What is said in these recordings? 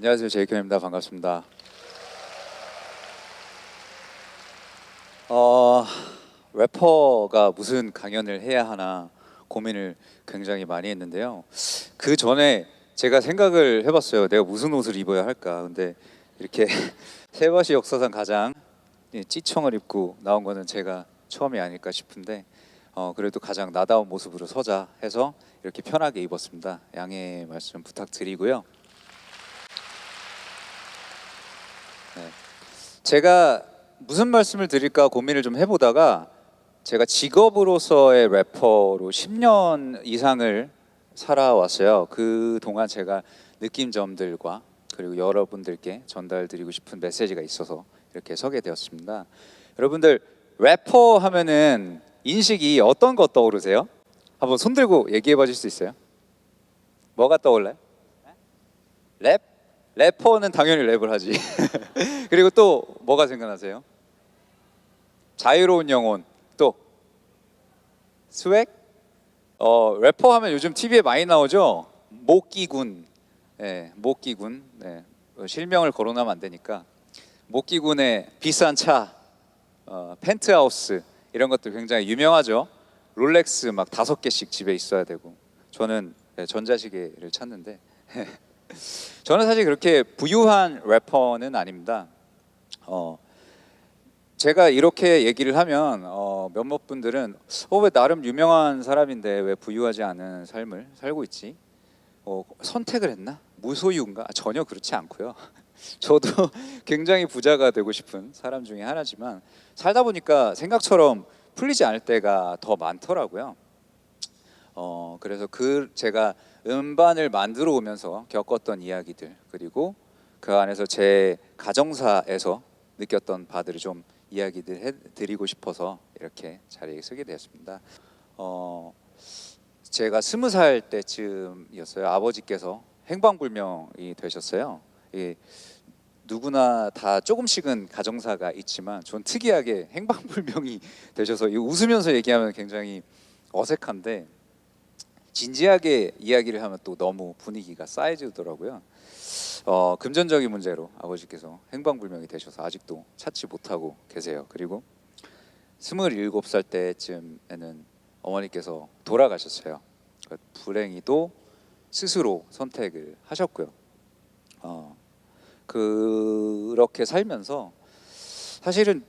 안녕하세요, 제이크입니다. 반갑습니다. 어, 래퍼가 무슨 강연을 해야 하나 고민을 굉장히 많이 했는데요. 그 전에 제가 생각을 해봤어요. 내가 무슨 옷을 입어야 할까. 근데 이렇게 세바시 역사상 가장 찌청을 입고 나온 거는 제가 처음이 아닐까 싶은데 그래도 가장 나다운 모습으로 서자 해서 이렇게 편하게 입었습니다. 양해 말씀 부탁드리고요. 네. 제가 무슨 말씀을 드릴까 고민을 좀 해보다가 제가 직업으로서의 래퍼로 10년 이상을 살아왔어요. 그 동안 제가 느낀 점들과 그리고 여러분들께 전달드리고 싶은 메시지가 있어서 이렇게 서게 되었습니다. 여러분들 래퍼 하면은 인식이 어떤 거 떠오르세요? 한번 손 들고 얘기해 봐줄 수 있어요? 뭐가 떠올라요? 랩? 래퍼는 당연히 랩을 하지. 그리고 또 뭐가 생각나세요? 자유로운 영혼. 또 스웩? 래퍼 하면 요즘 TV에 많이 나오죠. 모끼군. 네, 모끼군. 네, 실명을 거론하면 안 되니까. 모끼군의 비싼 차, 펜트하우스 이런 것들 굉장히 유명하죠. 롤렉스 막 5개씩 집에 있어야 되고. 저는 전자시계를 찾는데 저는 사실 그렇게 부유한 래퍼는 아닙니다. 제가 이렇게 얘기를 하면 몇몇 분들은 왜 나름 유명한 사람인데 왜 부유하지 않은 삶을 살고 있지? 선택을 했나? 무소유인가? 전혀 그렇지 않고요. 저도 굉장히 부자가 되고 싶은 사람 중에 하나지만 살다 보니까 생각처럼 풀리지 않을 때가 더 많더라고요. 그래서 제가 음반을 만들어 오면서 겪었던 이야기들 그리고 그 안에서 제 가정사에서 느꼈던 바들을 좀 이야기들 해드리고 싶어서 이렇게 자리에 서게 되었습니다. 제가 20살 때쯤이었어요. 아버지께서 행방불명이 되셨어요. 누구나 다 조금씩은 가정사가 있지만 전 특이하게 행방불명이 되셔서 웃으면서 얘기하면 굉장히 어색한데 진지하게 이야기를 하면 또 너무 분위기가 쌓여지더라고요. 금전적인 문제로 아버지께서 행방불명이 되셔서 아직도 찾지 못하고 계세요. 그리고 27살 때쯤에는 어머니께서 돌아가셨어요. 불행히도 스스로 선택을 하셨고요. 그렇게 살면서 사실은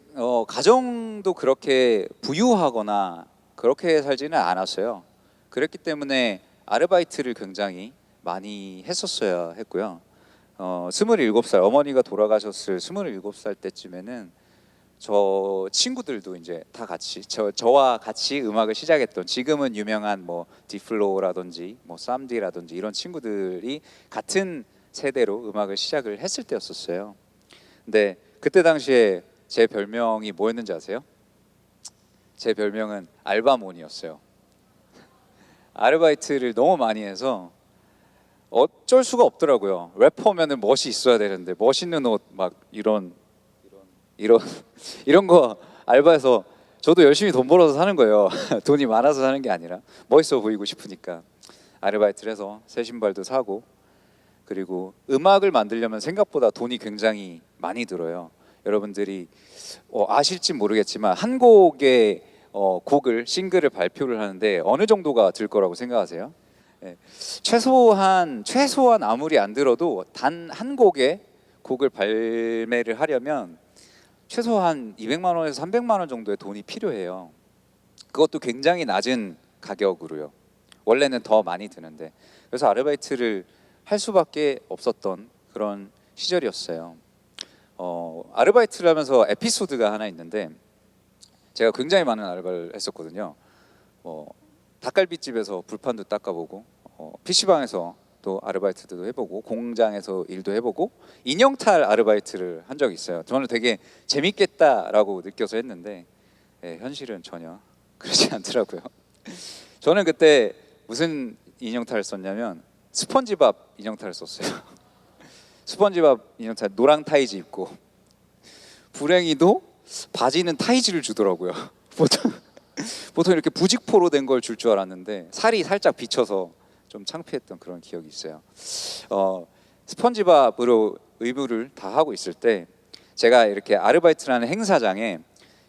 가정도 그렇게 부유하거나 그렇게 살지는 않았어요. 그랬기 때문에 아르바이트를 굉장히 많이 했었어야 했고요. 27살 어머니가 돌아가셨을 27살 때쯤에는 저 친구들도 이제 다 같이 저와 같이 음악을 시작했던 지금은 유명한 뭐 디플로라든지 뭐 쌈디라든지 이런 친구들이 같은 세대로 음악을 시작을 했을 때였었어요. 근데 그때 당시에 제 별명이 뭐였는지 아세요? 제 별명은 알바몬이었어요. 아르바이트를 너무 많이 해서 어쩔 수가 없더라고요. 래퍼면은 멋이 있어야 되는데 멋있는 옷 막 이런 이런 거 알바해서 저도 열심히 돈 벌어서 사는 거예요. 돈이 많아서 사는 게 아니라 멋있어 보이고 싶으니까 아르바이트를 해서 새 신발도 사고 그리고 음악을 만들려면 생각보다 돈이 굉장히 많이 들어요. 여러분들이 아실지 모르겠지만 한 곡의 곡을 싱글을 발표를 하는데 어느 정도가 들 거라고 생각하세요? 예, 최소한 아무리 안 들어도 단 한 곡의 곡을 발매를 하려면 최소한 200만 원에서 300만 원 정도의 돈이 필요해요. 그것도 굉장히 낮은 가격으로요. 원래는 더 많이 드는데 그래서 아르바이트를 할 수밖에 없었던 그런 시절이었어요. 아르바이트를 하면서 에피소드가 하나 있는데 제가 굉장히 많은 알바를 했었거든요. 닭갈비집에서 불판도 닦아보고 PC방에서 또 아르바이트도 해보고 공장에서 일도 해보고 인형탈 아르바이트를 한 적이 있어요. 저는 되게 재밌겠다라고 느껴서 했는데 현실은 전혀 그렇지 않더라고요. 저는 그때 무슨 인형탈을 썼냐면 스펀지밥 인형탈을 썼어요. 스펀지밥 인형탈 노랑 타이즈 입고 불행히도 바지는 타이즈를 주더라고요. 보통 이렇게 부직포로 된 걸 줄 알았는데 살이 살짝 비쳐서 좀 창피했던 그런 기억이 있어요. 스펀지밥으로 의무를 다 하고 있을 때 제가 이렇게 아르바이트라는 행사장에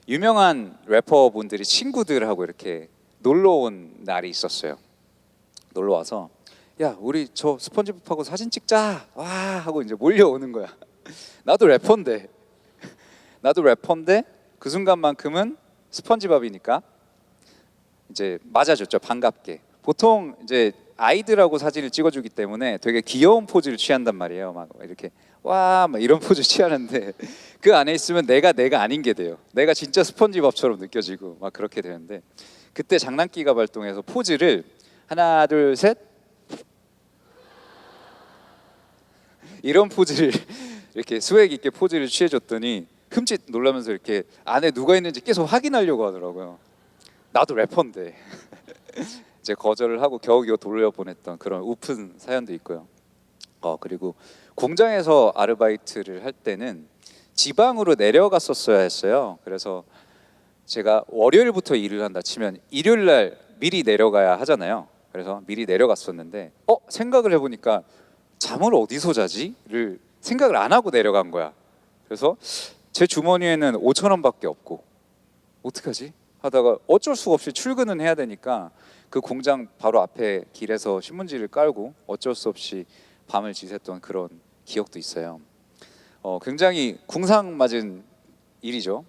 유명한 래퍼분들이 친구들하고 이렇게 놀러 온 날이 있었어요. 놀러 와서 야 우리 저 스펀지밥하고 사진 찍자 와 하고 이제 몰려오는 거야. 나도 래퍼인데 그 순간만큼은 스펀지밥이니까 이제 맞아줬죠. 반갑게. 보통 이제 아이들하고 사진을 찍어주기 때문에 되게 귀여운 포즈를 취한단 말이에요. 막 이렇게 와 막 이런 포즈 취하는데 그 안에 있으면 내가 아닌 게 돼요. 내가 진짜 스펀지밥처럼 느껴지고 막 그렇게 되는데 그때 장난기가 발동해서 포즈를 하나 둘 셋 이런 포즈를 이렇게 스웩 있게 포즈를 취해줬더니 흠칫 놀라면서 이렇게 안에 누가 있는지 계속 확인하려고 하더라고요. 나도 래퍼인데 이제 거절을 하고 겨우겨우 돌려보냈던 그런 우픈 사연도 있고요. 그리고 공장에서 아르바이트를 할 때는 지방으로 내려갔었어야 했어요. 그래서 제가 월요일부터 일을 한다 치면 일요일 날 미리 내려가야 하잖아요. 그래서 미리 내려갔었는데 생각을 해보니까 잠을 어디서 자지?를 생각을 안 하고 내려간 거야. 그래서 제 주머니에는 5천 원밖에 없고 어떡하지? 하다가 어쩔 수 없이 출근은 해야 되니까 그 공장 바로 앞에 길에서 신문지를 깔고 어쩔 수 없이 밤을 지샜던 그런 기억도 있어요. 굉장히 궁상맞은 일이죠.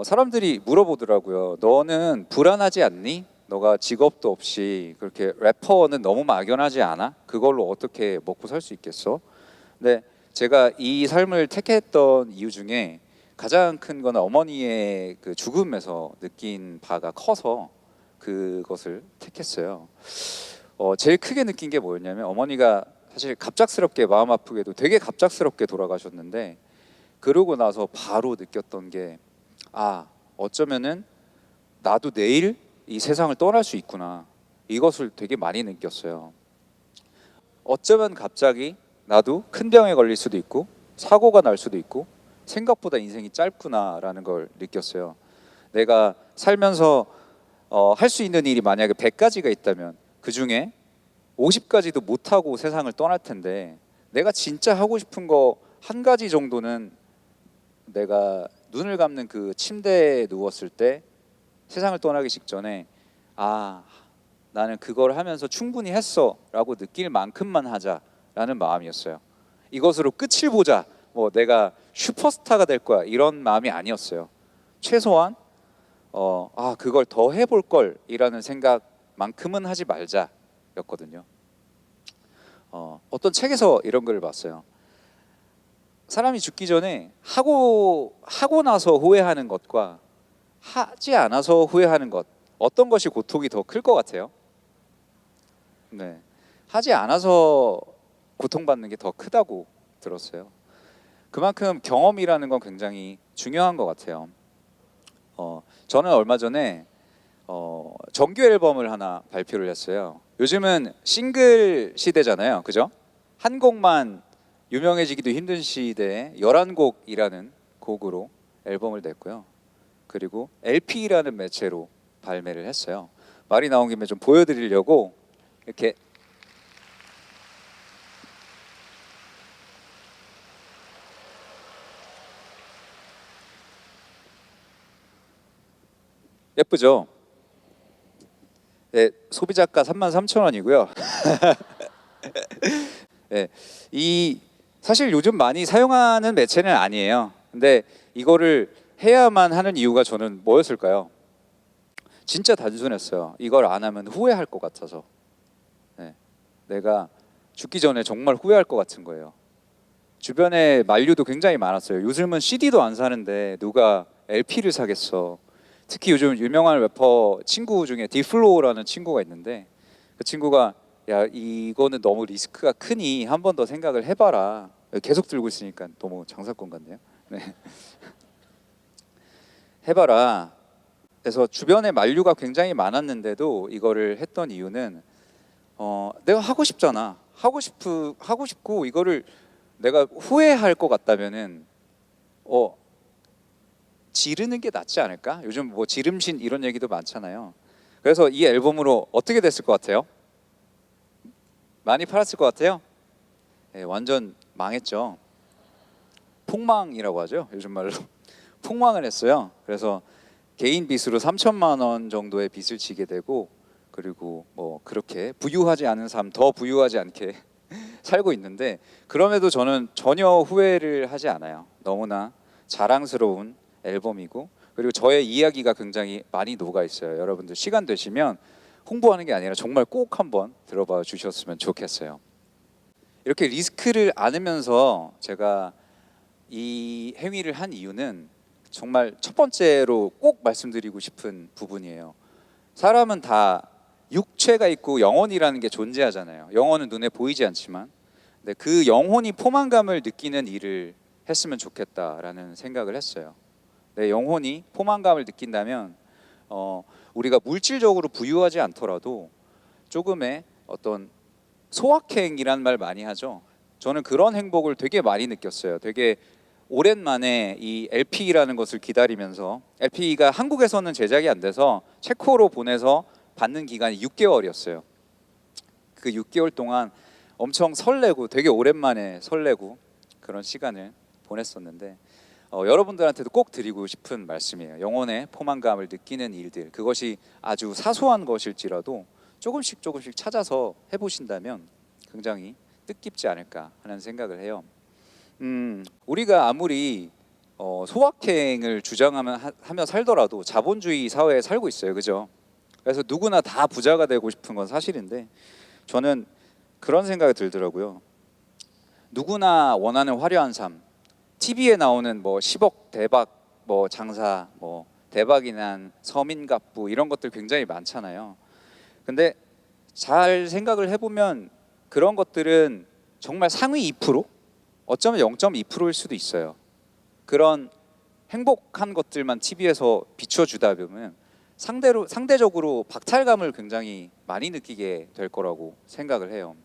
사람들이 물어보더라고요. 너는 불안하지 않니? 너가 직업도 없이 그렇게 래퍼는 너무 막연하지 않아? 그걸로 어떻게 먹고 살 수 있겠어? 근데 제가 이 삶을 택했던 이유 중에 가장 큰 건 어머니의 그 죽음에서 느낀 바가 커서 그것을 택했어요. 제일 크게 느낀 게 뭐였냐면 어머니가 사실 갑작스럽게 마음 아프게도 되게 갑작스럽게 돌아가셨는데 그러고 나서 바로 느꼈던 게 어쩌면은 나도 내일 이 세상을 떠날 수 있구나. 이것을 되게 많이 느꼈어요. 어쩌면 갑자기 나도 큰 병에 걸릴 수도 있고 사고가 날 수도 있고 생각보다 인생이 짧구나라는 걸 느꼈어요. 내가 살면서 할 수 있는 일이 만약에 100가지가 있다면 그 중에 50가지도 못하고 세상을 떠날 텐데 내가 진짜 하고 싶은 거 한 가지 정도는 내가 눈을 감는 그 침대에 누웠을 때 세상을 떠나기 직전에 나는 그걸 하면서 충분히 했어 라고 느낄 만큼만 하자라는 마음이었어요. 이것으로 끝을 보자, 뭐 내가 슈퍼스타가 될 거야 이런 마음이 아니었어요. 최소한 그걸 더 해볼 걸 이라는 생각만큼은 하지 말자 였거든요. 어떤 책에서 이런 글을 봤어요. 사람이 죽기 전에 하고 나서 후회하는 것과 하지 않아서 후회하는 것, 어떤 것이 고통이 더 클 것 같아요? 네, 하지 않아서 고통받는 게 더 크다고 들었어요. 그만큼 경험이라는 건 굉장히 중요한 것 같아요. 저는 얼마 전에 정규 앨범을 하나 발표를 했어요. 요즘은 싱글 시대잖아요, 그죠? 한 곡만 유명해지기도 힘든 시대에 11곡이라는 곡으로 앨범을 냈고요. 그리고 LP라는 매체로 발매를 했어요. 말이 나온 김에 좀 보여드리려고 이렇게 예쁘죠? 네, 소비자가 33,000원이고요. 네, 이 사실 요즘 많이 사용하는 매체는 아니에요. 근데 이거를 해야만 하는 이유가 저는 뭐였을까요? 진짜 단순했어요. 이걸 안 하면 후회할 것 같아서. 네, 내가 죽기 전에 정말 후회할 것 같은 거예요. 주변에 만류도 굉장히 많았어요. 요즘은 CD도 안 사는데 누가 LP를 사겠어. 특히 요즘 유명한 래퍼 친구 중에 디플로우라는 친구가 있는데 그 친구가 야 이거는 너무 리스크가 크니 한 번 더 생각을 해봐라. 계속 들고 있으니까 너무 장사꾼 같네요. 네. 해봐라. 그래서 주변에 만류가 굉장히 많았는데도 이거를 했던 이유는 내가 하고 싶잖아. 하고 싶고 이거를 내가 후회할 것 같다면은 지르는 게 낫지 않을까? 요즘 뭐 지름신 이런 얘기도 많잖아요. 그래서 이 앨범으로 어떻게 됐을 것 같아요? 많이 팔았을 것 같아요? 예, 완전 망했죠. 폭망이라고 하죠, 요즘 말로. 폭망을 했어요. 그래서 개인 빚으로 3천만 원 정도의 빚을 지게 되고, 그리고 뭐 그렇게 부유하지 않은 삶, 더 부유하지 않게 살고 있는데, 그럼에도 저는 전혀 후회를 하지 않아요. 너무나 자랑스러운 앨범이고, 그리고 저의 이야기가 굉장히 많이 녹아 있어요. 여러분들 시간 되시면 홍보하는 게 아니라 정말 꼭 한번 들어봐 주셨으면 좋겠어요. 이렇게 리스크를 안으면서 제가 이 행위를 한 이유는 정말 첫 번째로 꼭 말씀드리고 싶은 부분이에요. 사람은 다 육체가 있고 영혼이라는 게 존재하잖아요. 영혼은 눈에 보이지 않지만, 근데 그 영혼이 포만감을 느끼는 일을 했으면 좋겠다라는 생각을 했어요. 내 영혼이 포만감을 느낀다면 우리가 물질적으로 부유하지 않더라도 조금의 어떤 소확행이란 말 많이 하죠. 저는 그런 행복을 되게 많이 느꼈어요. 되게 오랜만에 이 LP라는 것을 기다리면서, LP가 한국에서는 제작이 안 돼서 체코로 보내서 받는 기간이 6개월이었어요. 그 6개월 동안 엄청 설레고 되게 오랜만에 설레고 그런 시간을 보냈었는데, 여러분들한테도 꼭 드리고 싶은 말씀이에요. 영혼의 포만감을 느끼는 일들, 그것이 아주 사소한 것일지라도 조금씩 조금씩 찾아서 해보신다면 굉장히 뜻깊지 않을까 하는 생각을 해요. 우리가 아무리 소확행을 주장하며 살더라도 자본주의 사회에 살고 있어요, 그죠? 그래서 누구나 다 부자가 되고 싶은 건 사실인데, 저는 그런 생각이 들더라고요. 누구나 원하는 화려한 삶, TV에 나오는 뭐 10억 대박 뭐 장사, 뭐 대박이 난 서민갑부, 이런 것들 굉장히 많잖아요. 근데 잘 생각을 해보면 그런 것들은 정말 상위 2%? 어쩌면 0.2%일 수도 있어요. 그런 행복한 것들만 TV에서 비춰주다 보면 상대적으로 박탈감을 굉장히 많이 느끼게 될 거라고 생각을 해요.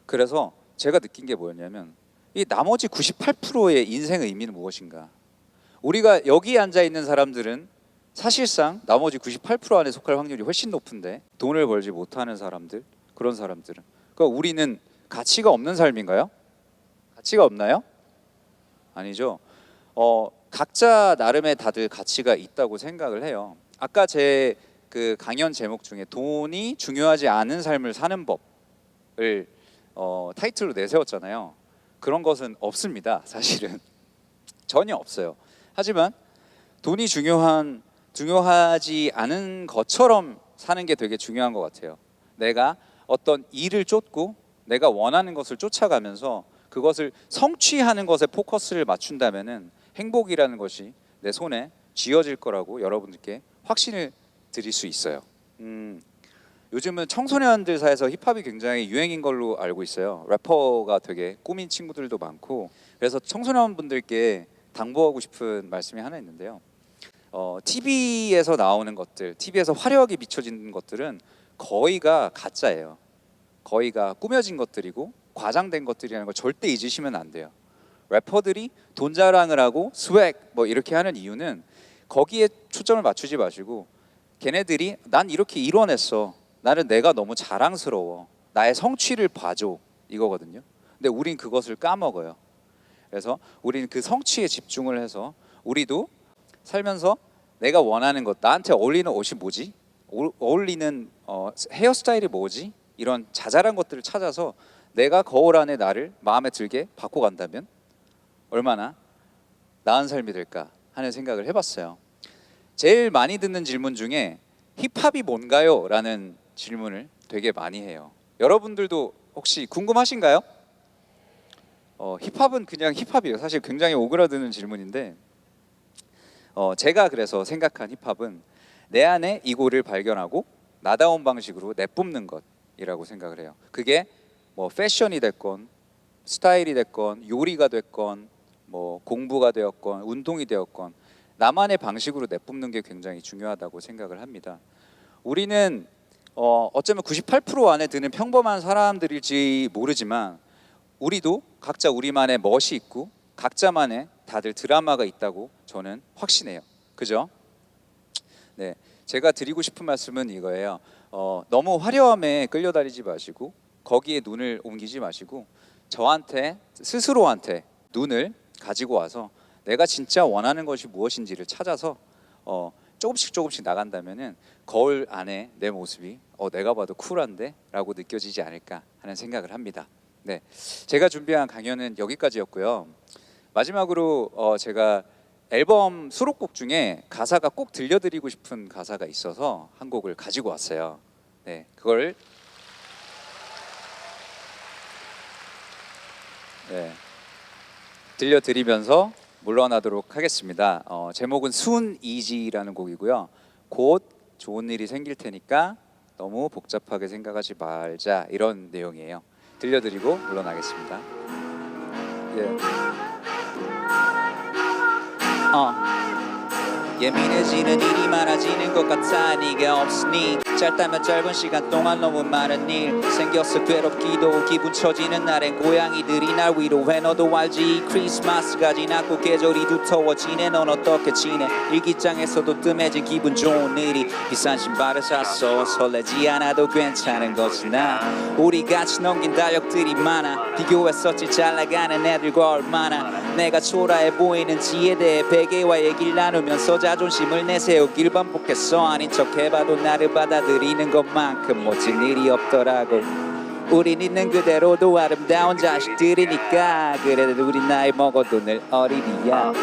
그래서 제가 느낀 게 뭐였냐면, 이 나머지 98%의 인생의 의미는 무엇인가? 우리가 여기 앉아 있는 사람들은 사실상 나머지 98% 안에 속할 확률이 훨씬 높은데, 돈을 벌지 못하는 사람들, 그런 사람들은, 그러니까 우리는 가치가 없는 삶인가요? 가치가 없나요? 아니죠. 각자 나름의 다들 가치가 있다고 생각을 해요. 아까 제 그 강연 제목 중에 돈이 중요하지 않은 삶을 사는 법을 타이틀로 내세웠잖아요. 그런 것은 없습니다, 사실은. 전혀 없어요. 하지만 돈이 중요하지 않은 것처럼 사는 게 되게 중요한 것 같아요. 내가 어떤 일을 쫓고 내가 원하는 것을 쫓아가면서 그것을 성취하는 것에 포커스를 맞춘다면은 행복이라는 것이 내 손에 쥐어질 거라고 여러분들께 확신을 드릴 수 있어요. 요즘은 청소년들 사이에서 힙합이 굉장히 유행인 걸로 알고 있어요. 래퍼가 되게 꾸민 친구들도 많고, 그래서 청소년분들께 당부하고 싶은 말씀이 하나 있는데요. TV에서 나오는 것들, TV에서 화려하게 비춰지는 것들은 거의가 가짜예요. 거의가 꾸며진 것들이고 과장된 것들이라는 걸 절대 잊으시면 안 돼요. 래퍼들이 돈 자랑을 하고 스웩 뭐 이렇게 하는 이유는 거기에 초점을 맞추지 마시고, 걔네들이 난 이렇게 이뤄냈어, 나는 내가 너무 자랑스러워, 나의 성취를 봐줘, 이거거든요. 근데 우린 그것을 까먹어요. 그래서 우리는 그 성취에 집중을 해서 우리도 살면서 내가 원하는 것, 나한테 어울리는 옷이 뭐지? 어울리는 헤어스타일이 뭐지? 이런 자잘한 것들을 찾아서 내가 거울 안에 나를 마음에 들게 바꿔간다면 얼마나 나은 삶이 될까 하는 생각을 해봤어요. 제일 많이 듣는 질문 중에 힙합이 뭔가요? 라는 질문을 되게 많이 해요. 여러분들도 혹시 궁금하신가요? 힙합은 그냥 힙합이에요. 사실 굉장히 오그라드는 질문인데, 제가 그래서 생각한 힙합은 내 안에 이고를 발견하고 나다운 방식으로 내뿜는 것이라고 생각을 해요. 그게 뭐 패션이 됐건 스타일이 됐건 요리가 됐건 뭐 공부가 되었건 운동이 되었건 나만의 방식으로 내뿜는 게 굉장히 중요하다고 생각을 합니다. 우리는 어쩌면 98% 안에 드는 평범한 사람들일지 모르지만, 우리도 각자 우리만의 멋이 있고 각자만의 다들 드라마가 있다고 저는 확신해요. 그죠? 네, 제가 드리고 싶은 말씀은 이거예요. 너무 화려함에 끌려다니지 마시고 거기에 눈을 옮기지 마시고 저한테 스스로한테 눈을 가지고 와서 내가 진짜 원하는 것이 무엇인지를 찾아서 조금씩 나간다면은 거울 안에 내 모습이 내가 봐도 쿨한데 라고 느껴지지 않을까 하는 생각을 합니다. 네, 제가 준비한 강연은 여기까지였고요. 마지막으로 제가 앨범 수록곡 중에 가사가 꼭 들려드리고 싶은 가사가 있어서 한 곡을 가지고 왔어요. 네, 그걸 들려드리면서 물러나도록 하겠습니다. 제목은 Soon Easy라는 곡이고요. 곧 좋은 일이 생길 테니까 너무 복잡하게 생각하지 말자, 이런 내용이에요. 들려드리고 물러나겠습니다. 예민해지는 일이 많아지는 것 같아. 네가 없으니 짧다면 짧은 시간 동안 너무 많은 일 생겼어. 괴롭기도 기분 처지는 날엔 고양이들이 날 위로해. 너도 알지 크리스마스가 지났고 계절이 두터워지네. 넌 어떻게 지내? 일기장에서도 뜸해진 기분 좋은 일이. 비싼 신발을 샀어. 설레지 않아도 괜찮은 거지 나. 우리 같이 넘긴 달력들이 많아. 비교했었지 잘 나가는 애들과 얼마나 내가 초라해 보이는지에 대해 베개와 얘기를 나누면서 자존심을 내세우길 반복했어. 아닌 척 해봐도 나를 받아들이는 것만큼 멋진 일이 없더라고. 우린 있는 그대로도 아름다운 자식들이니까. 그래도 우리 나이 먹어도 늘 어린이야.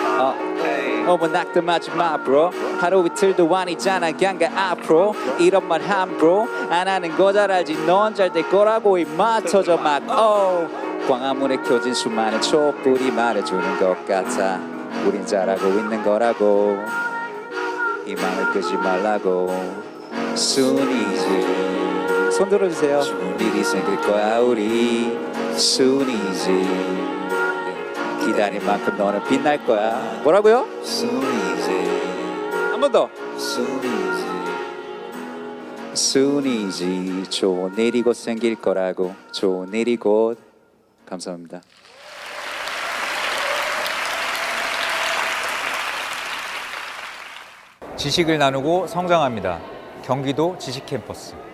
너무 낙담하지 마 bro. 하루 이틀도 아니잖아 그냥가 앞으로. 이런 말 함부로 안 하는 거 잘 알지. 넌 잘 될 거라고 임마. 터져 막 광화문에 켜진 수많은 촛불이 말해주는 것 같아. 우린 잘하고 있는 거라고. 희망을 끄지 말라고. Soon easy. 손 들어주세요. 좋은 일이 생길 거야 우리. Soon easy. 기다린 만큼 너는 빛날 거야. 뭐라고요? Soon easy. 한 번 더. Soon easy. Soon easy. 좋은 일이 곧 생길 거라고. 좋은 일이 곧. 감사합니다. 지식을 나누고 성장합니다. 경기도 지식캠퍼스.